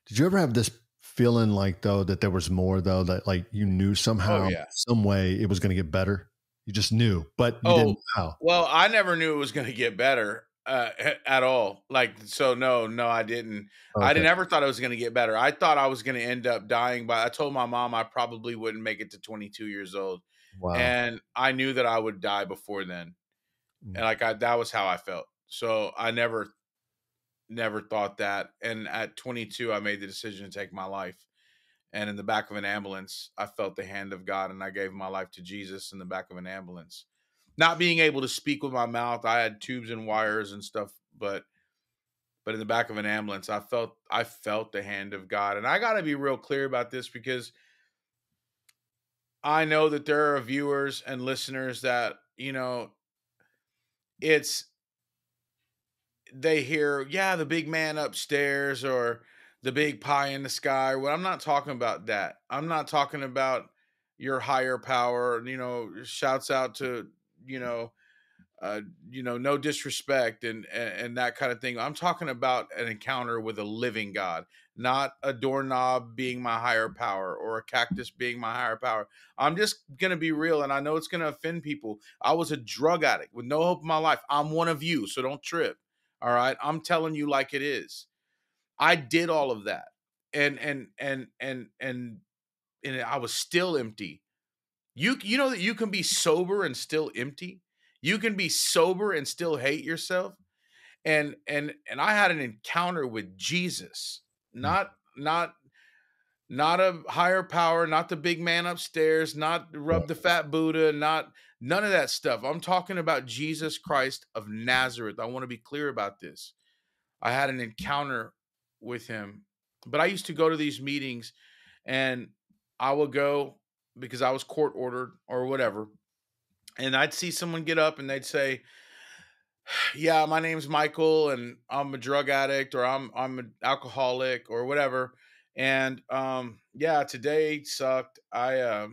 did you ever have this feeling like though that there was more though that like you knew Oh somehow yeah. some way it was going to get better? You just knew, but you didn't Oh, know how. well, I never knew it was going to get better at all. Like, so no, I didn't. I Okay. didn't ever thought it was going to get better. I thought I was going to end up dying I told my mom I probably wouldn't make it to 22 years old. Wow. And I knew that I would die before then. Mm. And that was how I felt. So I never thought that. And at 22, I made the decision to take my life. And in the back of an ambulance, I felt the hand of God and I gave my life to Jesus in the back of an ambulance. Not being able to speak with my mouth, I had tubes and wires and stuff, but in the back of an ambulance, I felt the hand of God. And I got to be real clear about this because I know that there are viewers and listeners that, it's they hear, yeah, the big man upstairs or the big pie in the sky. Well, I'm not talking about that. I'm not talking about your higher power, shouts out to, you know, no disrespect and that kind of thing. I'm talking about an encounter with a living God, not a doorknob being my higher power or a cactus being my higher power. I'm just gonna be real, and I know it's gonna offend people. I was a drug addict with no hope in my life. I'm one of you, so don't trip. All right, I'm telling you like it is. I did all of that, and I was still empty. You know that you can be sober and still empty. You can be sober and still hate yourself. And I had an encounter with Jesus. Mm. Not a higher power, not the big man upstairs, not Right. rub the fat Buddha, not none of that stuff. I'm talking about Jesus Christ of Nazareth. I want to be clear about this. I had an encounter with him. But I used to go to these meetings and I would go because I was court ordered or whatever. And I'd see someone get up and they'd say, "Yeah, my name's Michael and I'm a drug addict or I'm an alcoholic or whatever." And yeah, today sucked. My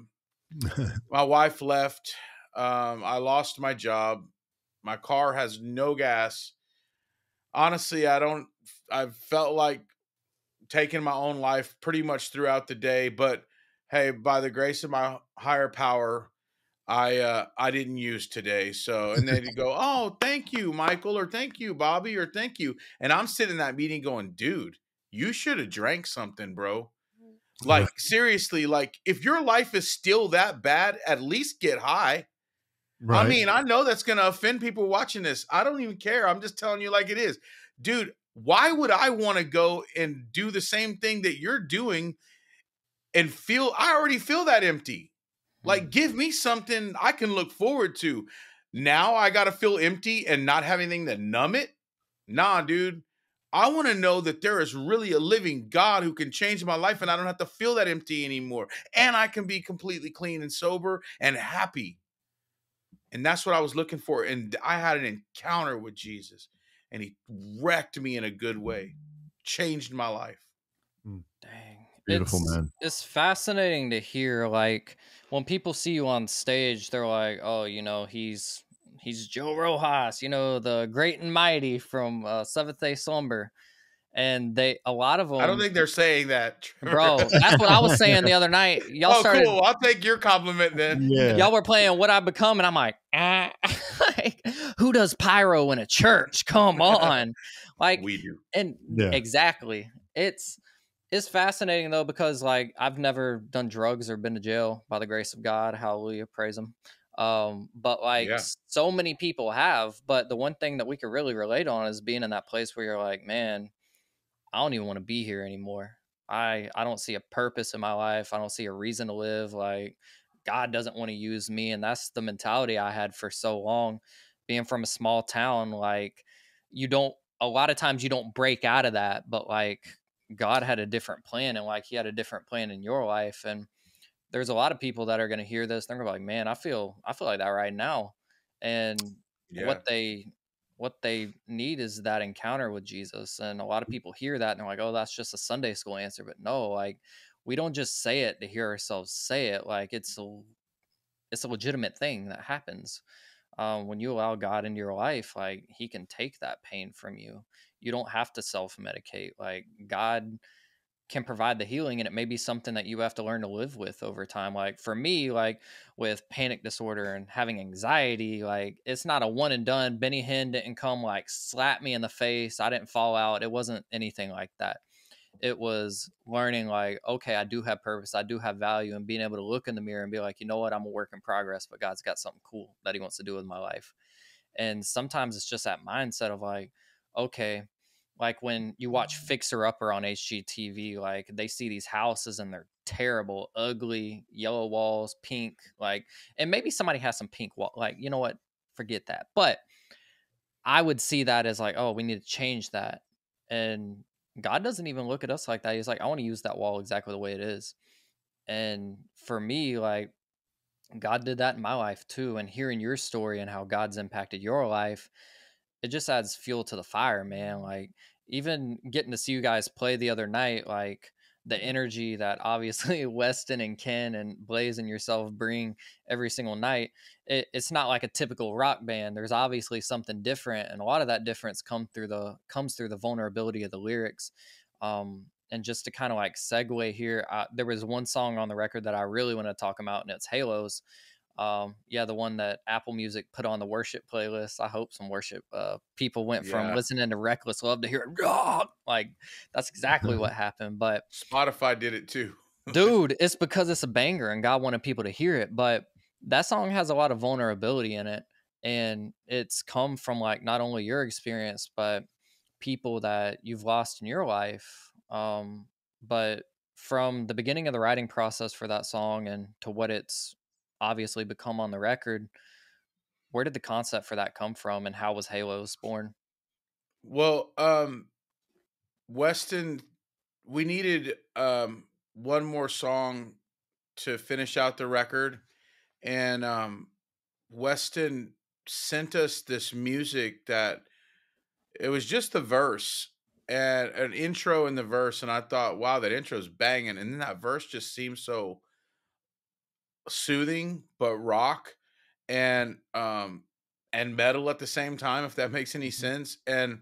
wife left. I lost my job. My car has no gas. Honestly, I felt like taking my own life pretty much throughout the day, but hey, by the grace of my higher power, I didn't use today. So and then you go, "Oh, thank you, Michael," or "Thank you, Bobby," or "Thank you." And I'm sitting in that meeting going, "Dude, you should have drank something, bro." Right. Like seriously, like if your life is still that bad, at least get high. I Right. mean, I know that's going to offend people watching this. I don't even care. I'm just telling you like it is. Dude, why would I want to go and do the same thing that you're doing and I already feel that empty. Like, give me something I can look forward to. Now I got to feel empty and not have anything to numb it. Nah, dude. I want to know that there is really a living God who can change my life and I don't have to feel that empty anymore. And I can be completely clean and sober and happy. And that's what I was looking for. And I had an encounter with Jesus and he wrecked me in a good way, changed my life. Dang. Beautiful, man. It's fascinating to hear, like, when people see you on stage, they're like, oh, you know, he's Joe Rojas, you know, the great and mighty from Seventh-day Slumber. And a lot of them, I don't think they're saying that, Trevor. bro, that's what I was saying the other night. Y'all started, cool. I'll take your compliment then. Yeah. y'all were playing What I Become, and I'm like, like, who does pyro in a church? Come on. Like, We do. and exactly. It's fascinating though, because like I've never done drugs or been to jail by the grace of God. Hallelujah. Praise him. But like so many people have, but the one thing that we could really relate on is being in that place where you're like, man, I don't even want to be here anymore. I don't see a purpose in my life. I don't see a reason to live. Like, God doesn't want to use me. And that's the mentality I had for so long. Being from a small town, like, a lot of times you don't break out of that, but like God had a different plan, and like he had a different plan in your life. And there's a lot of people that are going to hear this. They're going to be like, man, I feel like that right now. And what they need is that encounter with Jesus. And a lot of people hear that and they're like, oh, that's just a Sunday school answer. But no, like, we don't just say it to hear ourselves say it. Like, it's a legitimate thing that happens. When you allow God into your life, like, he can take that pain from you. You don't have to self-medicate. Like, God can provide the healing, and it may be something that you have to learn to live with over time. Like for me, like with panic disorder and having anxiety, like it's not a one and done. Benny Hinn didn't come like slap me in the face. I didn't fall out. It wasn't anything like that. It was learning like, okay, I do have purpose. I do have value, and being able to look in the mirror and be like, you know what? I'm a work in progress, but God's got something cool that he wants to do with my life. And sometimes it's just that mindset of like, okay, like when you watch Fixer Upper on HGTV, like they see these houses and they're terrible, ugly, yellow walls, pink, like, and maybe somebody has some pink wall. Like, you know what? Forget that. But I would see that as like, oh, we need to change that. And God doesn't even look at us like that. He's like, I want to use that wall exactly the way it is. And for me, like, God did that in my life too. And hearing your story and how God's impacted your life, it just adds fuel to the fire, man. Like, even getting to see you guys play the other night, like the energy that obviously Weston and Ken and Blaze and yourself bring every single night, it's not like a typical rock band. There's obviously something different, and a lot of that difference comes through the vulnerability of the lyrics. And just to kind of like segue here, there was one song on the record that I really want to talk about, and it's Halos. The one that Apple Music put on the worship playlist. I hope some worship people went from listening to Reckless Love to hear it. Like, that's exactly what happened. But Spotify did it too. Dude, it's because it's a banger and God wanted people to hear it. But that song has a lot of vulnerability in it, and it's come from like not only your experience, but people that you've lost in your life. But from the beginning of the writing process for that song and to what it's obviously become on the record, where did the concept for that come from, and how was Halos born? Well, Weston, we needed one more song to finish out the record, and Weston sent us this music that it was just the verse and an intro in the verse, and I thought, wow, that intro's banging, and then that verse just seems so soothing but rock and metal at the same time, if that makes any sense. And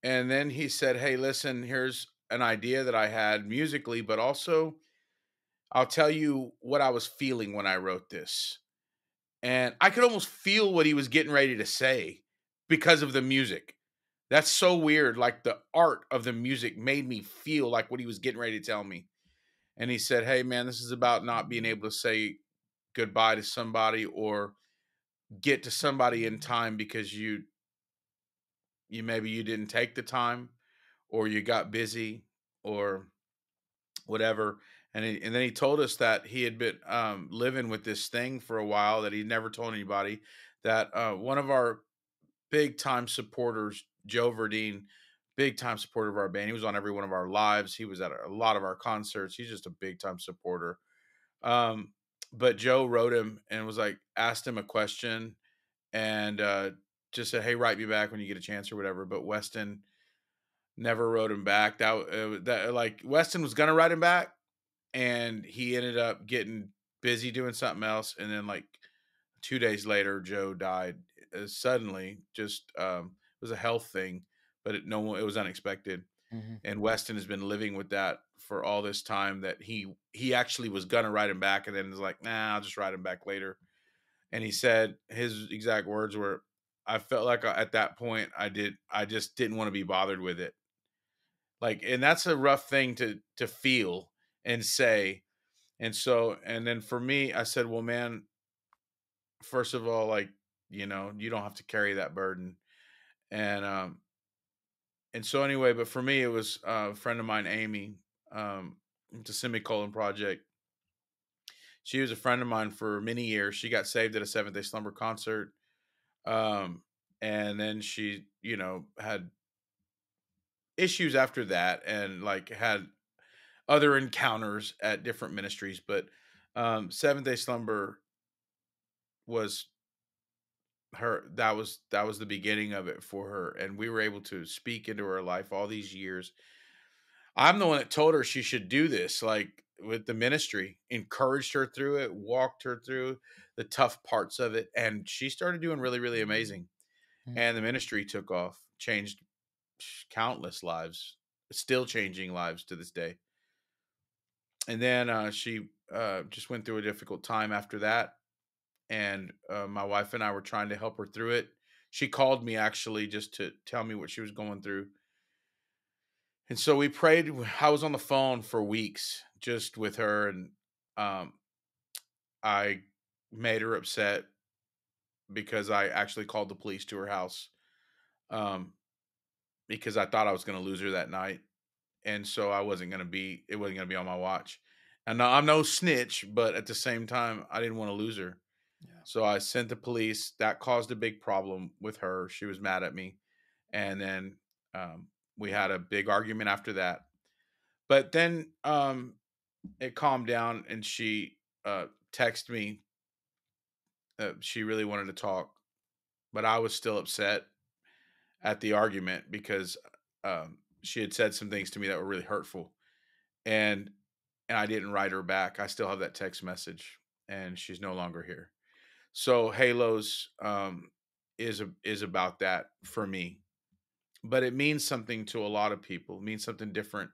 then he said, hey, listen, here's an idea that I had musically, but also I'll tell you what I was feeling when I wrote this. And I could almost feel what he was getting ready to say because of the music. That's so weird. Like the art of the music made me feel like what he was getting ready to tell me. And he said, hey man, this is about not being able to say goodbye to somebody or get to somebody in time because you maybe you didn't take the time or you got busy or whatever. And then he told us that he had been living with this thing for a while that he never told anybody, that one of our big time supporters, Joe Verdine, big time supporter of our band. He was on every one of our lives. He was at a lot of our concerts. He's just a big time supporter. But Joe wrote him and was like, asked him a question and just said, "Hey, write me back when you get a chance or whatever." But Weston never wrote him back. That like Weston was gonna write him back, and he ended up getting busy doing something else. And then like 2 days later, Joe died suddenly. Just it was a health thing, but it was unexpected. Mm-hmm. And Weston has been living with that for all this time. That he actually was gonna write him back, and then was like, "Nah, I'll just write him back later." And he said his exact words were, "I felt like at that point I just didn't want to be bothered with it." Like, and that's a rough thing to feel and say. And then for me, I said, "Well, man, first of all, like, you don't have to carry that burden." And so anyway, but for me, it was a friend of mine, Amy, the Semicolon Project. She was a friend of mine for many years. She got saved at a Seventh Day Slumber concert. Um, and then she, had issues after that and like had other encounters at different ministries. But Seventh Day Slumber was that was the beginning of it for her. And we were able to speak into her life all these years. I'm the one that told her she should do this, like with the ministry, encouraged her through it, walked her through the tough parts of it. And she started doing really, really amazing. And the ministry took off, changed countless lives, still changing lives to this day. And then she just went through a difficult time after that. And my wife and I were trying to help her through it. She called me actually just to tell me what she was going through. And so we prayed. I was on the phone for weeks just with her. And um, I made her upset because I actually called the police to her house um, because I thought I was going to lose her that night. And so it wasn't going to be on my watch. And now, I'm no snitch, but at the same time, I didn't want to lose her. Yeah. So I sent the police. That caused a big problem with her. She was mad at me. And then we had a big argument after that. But then it calmed down and she texted me. She really wanted to talk, but I was still upset at the argument because she had said some things to me that were really hurtful. And I didn't write her back. I still have that text message, and she's no longer here. So Halos is about that for me, but it means something to a lot of people. It means something different.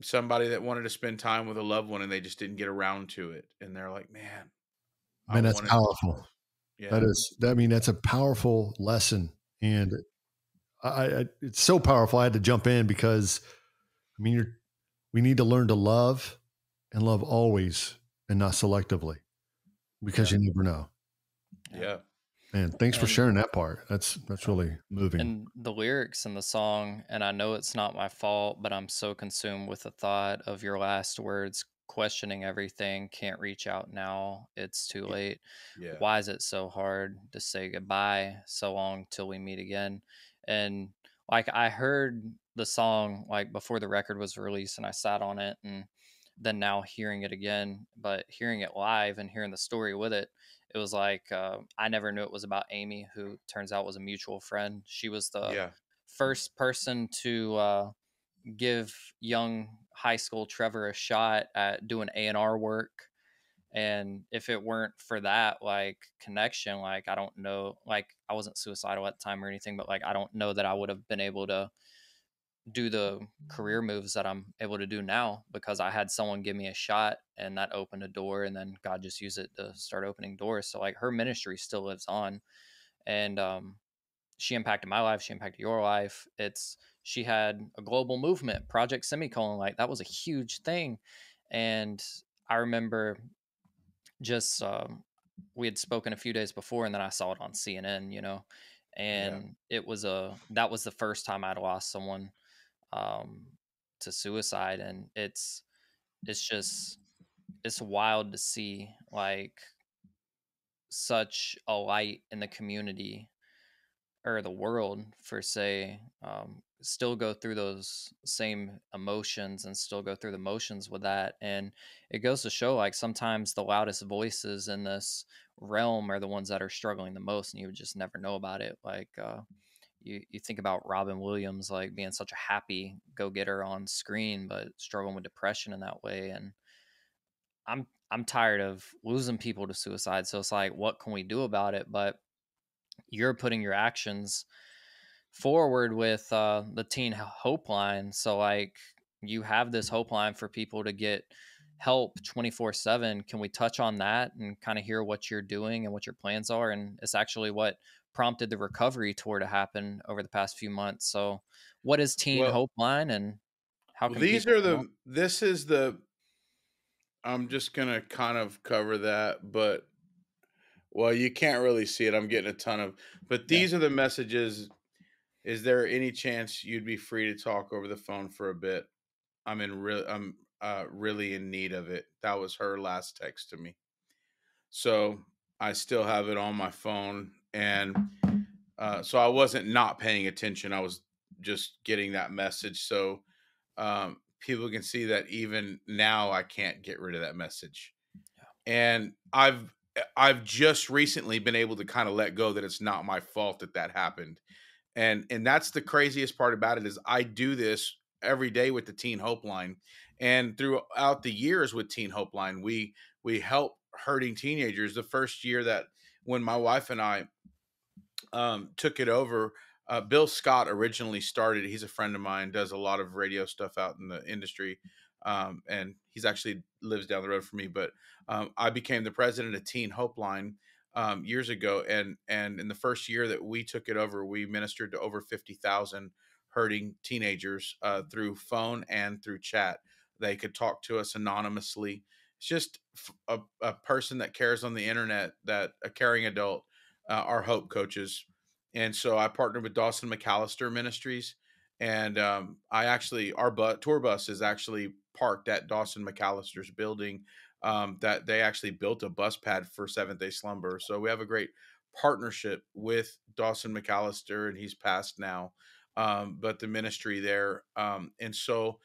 Somebody that wanted to spend time with a loved one and they just didn't get around to it, and they're like, "Man, I Man, that's wanted." powerful. Yeah, That's a powerful lesson. And it's so powerful. I had to jump in because we need to learn to love and love always and not selectively because you never know. yeah. Man, thanks for sharing that part. That's really moving. And the lyrics in the song, and I know it's not my fault, but I'm so consumed with the thought of your last words, questioning everything, can't reach out now, it's too late. Yeah. Why is it so hard to say goodbye? So long till we meet again. And like I heard the song like before the record was released and I sat on it, and then now hearing it again, but hearing it live and hearing the story with it, it was like I never knew it was about Amy, who turns out was a mutual friend. She was the Yeah. first person to give young high school Trevor a shot at doing A&R work. And if it weren't for that like connection, like I don't know, like I wasn't suicidal at the time or anything, but like I don't know that I would have been able to do the career moves that I'm able to do now because I had someone give me a shot and that opened a door, and then God just used it to start opening doors. So like her ministry still lives on, and she impacted my life. She impacted your life. She had a global movement, Project Semicolon, like that was a huge thing. And I remember just, we had spoken a few days before and then I saw it on CNN, and that was the first time I'd lost someone um, to suicide, and it's just, it's wild to see like such a light in the community or the world for say, still go through those same emotions and still go through the motions with that. And it goes to show like sometimes the loudest voices in this realm are the ones that are struggling the most, and you would just never know about it. Like you think about Robin Williams like being such a happy go-getter on screen but struggling with depression in that way. And I'm tired of losing people to suicide, so it's like, what can we do about it? But you're putting your actions forward with the Teen Hopeline. So like you have this hope line for people to get help 24/7. Can we touch on that and kind of hear what you're doing and what your plans are? And it's actually what prompted the recovery tour to happen over the past few months. So what is Teen Well, Hopeline, and how can these people are help? this is the, I'm just gonna kind of cover that, but well, you can't really see it. I'm getting a ton of, but Yeah. these are the messages. Is there any chance you'd be free to talk over the phone for a bit? I'm really in need of it. That was her last text to me. So I still have it on my phone, and so I wasn't not paying attention. I was just getting that message, so people can see that even now I can't get rid of that message. And I've just recently been able to kind of let go that it's not my fault that that happened. And that's the craziest part about it is I do this every day with the Teen Hope Line, and throughout the years with Teen Hope Line, we help hurting teenagers. The first year that when my wife and I took it over, Bill Scott originally started. He's a friend of mine, does a lot of radio stuff out in the industry, and he's actually lives down the road from me. But I became the president of Teen Hope Line years ago, and in the first year that we took it over, we ministered to over 50,000 hurting teenagers through phone and through chat. They could talk to us anonymously. It's just a person that cares on the internet, that a caring adult, our hope coaches. And so I partnered with Dawson McAllister Ministries, and I actually our tour bus is actually parked at Dawson McAllister's building. That they actually built a bus pad for Seventh Day Slumber. So we have a great partnership with Dawson McAllister, and he's passed now, but the ministry there. And so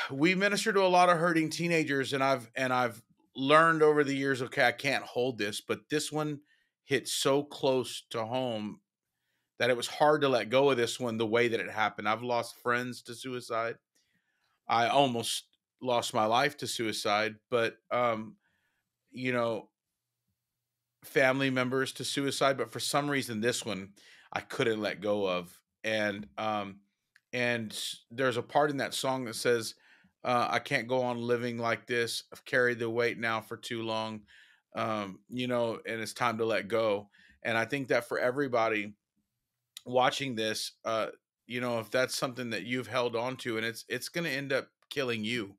we minister to a lot of hurting teenagers, and I've learned over the years, okay, I can't hold this, but this one hit so close to home that it was hard to let go of this one the way that it happened. I've lost friends to suicide. I almost lost my life to suicide, but you know, family members to suicide, but for some reason this one I couldn't let go of. And there's a part in that song that says, I can't go on living like this. I've carried the weight now for too long. And it's time to let go. And I think that for everybody watching this, if that's something that you've held on to, and it's going to end up killing you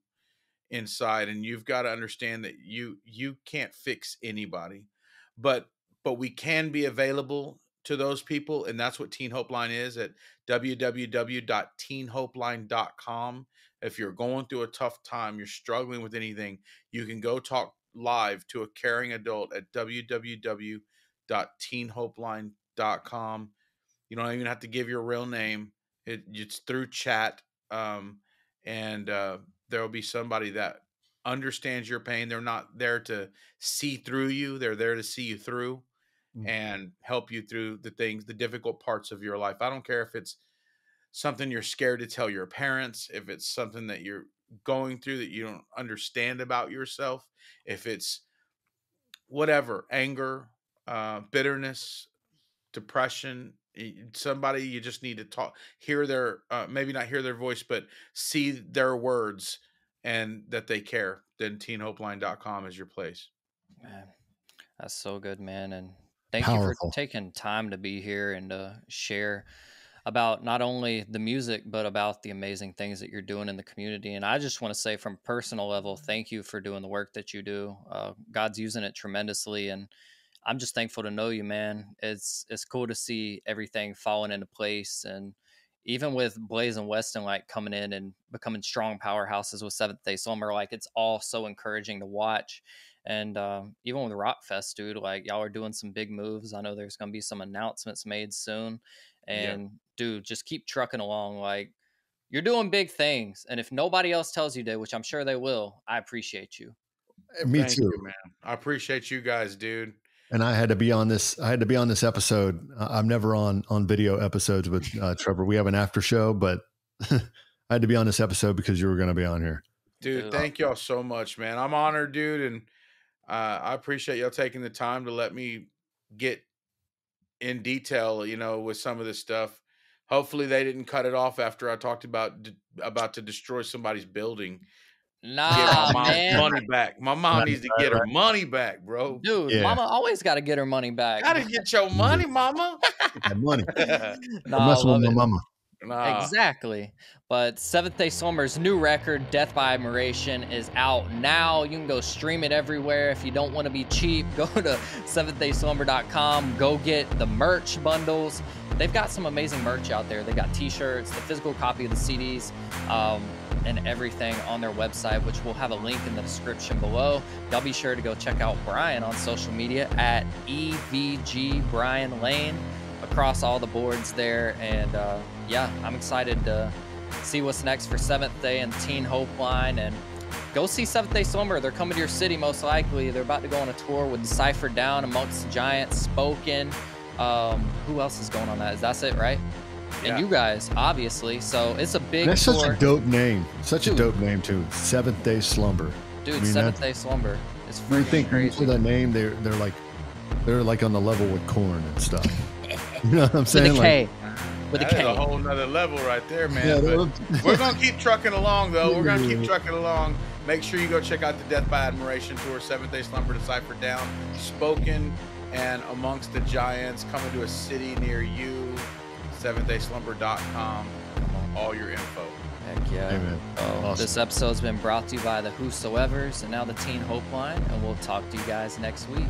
inside, and you've got to understand that you can't fix anybody, but we can be available to those people, and that's what Teen Hope Line is at www.teenhopeline.com. If you're going through a tough time, you're struggling with anything, you can go talk live to a caring adult at www.teenhopeline.com. You don't even have to give your real name. It's through chat. And there will be somebody that understands your pain. They're not there to see through you. They're there to see you through and help you through the difficult parts of your life. I don't care if it's something you're scared to tell your parents, if it's something that you're going through that you don't understand about yourself, if it's whatever, anger, bitterness, depression, somebody you just need to hear their maybe not hear their voice, but see their words and that they care, then teenhopeline.com is your place. Man, that's so good, man. And thank you for Powerful. taking time to be here and share about not only the music, but about the amazing things that you're doing in the community. And I just want to say from a personal level, thank you for doing the work that you do. God's using it tremendously. And I'm just thankful to know you, man. It's cool to see everything falling into place. And even with Blaze and Weston like coming in and becoming strong powerhouses with Seventh Day Slumber, like it's all so encouraging to watch. And even with Rockfest, dude, like y'all are doing some big moves. I know there's going to be some announcements made soon. And dude, just keep trucking along. Like you're doing big things. And if nobody else tells you to, which I'm sure they will, I appreciate you. Me Thank too, you, man. I appreciate you guys, dude. And I had to be on this. I had to be on this episode. I'm never on video episodes with Trevor. We have an after show, but I had to be on this episode because you were going to be on here. Dude, thank y'all so much, man. I'm honored, dude. And I appreciate y'all taking the time to let me get in detail, you know, with some of this stuff. Hopefully they didn't cut it off after I talked about to destroy somebody's building. Nah, get my mom's man. money back. My mom needs to get her money back, bro. Dude, mama always got to get her money back. Gotta get your money, mama. That money. No, I mess with my mama. Nah. Exactly. But Seventh Day Slumber's new record, Death by Admiration, is out now. You can go stream it everywhere. If you don't want to be cheap, go to seventhDaySlumber.com. Go get the merch bundles. They've got some amazing merch out there. They got t-shirts, the physical copy of the CDs, and everything on their website, which we'll have a link in the description below. Y'all be sure to go check out Brian on social media at EVG Brian Lane across all the boards there. And yeah, I'm excited to see what's next for Seventh Day and Teen Hopeline. And go see Seventh Day Slumber. They're coming to your city most likely. They're about to go on a tour with Cypher Down, Amongst the Giants, Spoken. Who else is going on that? That's it, right? And you guys, obviously. So it's a big That's tour. such a dope name. Such a dope name too. Seventh Day Slumber. Dude, I mean, Seventh Day Slumber. It's freaking think crazy. For that name, they're like on the level with Korn and stuff. You know what I'm saying? With a K. With a K. That's a whole nother level right there, man. Yeah, we're gonna keep trucking along though. We're gonna keep trucking along. Make sure you go check out the Death by Admiration tour, Seventh Day Slumber to Cypher Down, Spoken, and Amongst the Giants coming to a city near you. SeventhDaySlumber.com. All your info. Heck yeah. Amen. Awesome. This episode's been brought to you by the Whosoevers and now the Teen Hopeline, and we'll talk to you guys next week.